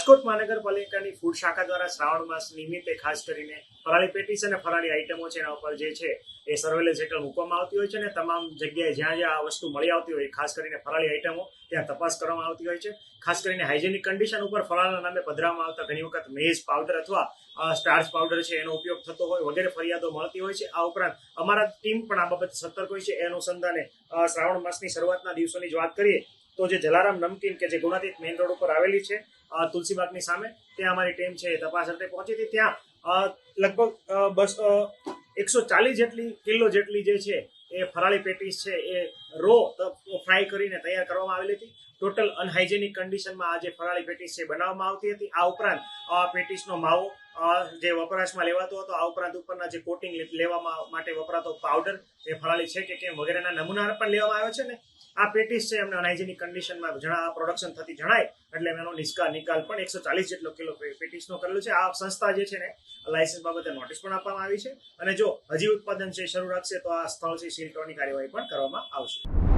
રાજકોટ મહાનગરપાલિકાની ફૂડ શાખા દ્વારા શ્રાવણ માસ નિમિત્તે ખાસ કરીને ફરાળી પેટીસ અને ફરાળી આઈટમો છે એના ઉપર જે છે એ સર્વેલન્સ હેઠળ મૂકવામાં આવતી હોય છે અને તમામ જગ્યાએ જ્યાં જ્યાં આ વસ્તુ મળી આવતી હોય, ખાસ કરીને ફરાળી આઈટમો ત્યાં તપાસ કરવામાં આવતી હોય છે. ખાસ કરીને હાઇજેનિક કન્ડિશન ઉપર ફરાળના નામે પધરાવવામાં આવતા ઘણી વખત મેઝ પાવડર અથવા સ્ટાર્ચ પાવડર છે એનો ઉપયોગ થતો હોય વગેરે ફરિયાદો મળતી હોય છે. આ ઉપરાંત અમારા ટીમ પણ આ બાબતે સતર્ક હોય છે. એ અનુસંધાને શ્રાવણ માસની શરૂઆતના દિવસોની જ વાત કરીએ તો જે જલારામ નમકીન કે જે ગુણાતીત મેઇન રોડ ઉપર આવેલી છે તુલસીબાગની સામે, ત્યાં અમારી ટીમ છે તપાસ અર્થે પહોંચી હતી. ત્યાં લગભગ 140 કિલો જેટલી જે છે એ ફરાળી પેટીસ છે એ રો ફ્રાય કરીને તૈયાર કરવામાં આવેલી હતી. ટોટલ અનહાઇજેનિક કન્ડિશનમાં આ જે ફરાળી પેટીસ છે બનાવવામાં આવતી હતી. આ ઉપરાંત પેટીસનો માવો જે વપરાશમાં લેવાતો હતો, આ ઉપરાંત ઉપરના જે કોટિંગ લેવામાં માટે વપરાતો પાવડર એ ફરાળી છે કે કેમ વગેરેના નમૂના પણ લેવામાં આવ્યો છે ને આ પેટીસ છે એમને અનહાઇજેનિક કન્ડિશનમાં પ્રોડક્શન થતી જણાય એટલે એનો નિકાલ પણ 140 જેટલો કિલો પેટીસનો કરેલો છે. આ સંસ્થા જે છે ને લાયસન્સ બાબતે નોટિસ પણ આપવામાં આવી છે અને જો હજી ઉત્પાદન છે શરૂ રાખશે તો આ સ્થળથી સીલ કરવાની કાર્યવાહી પણ કરવામાં આવશે.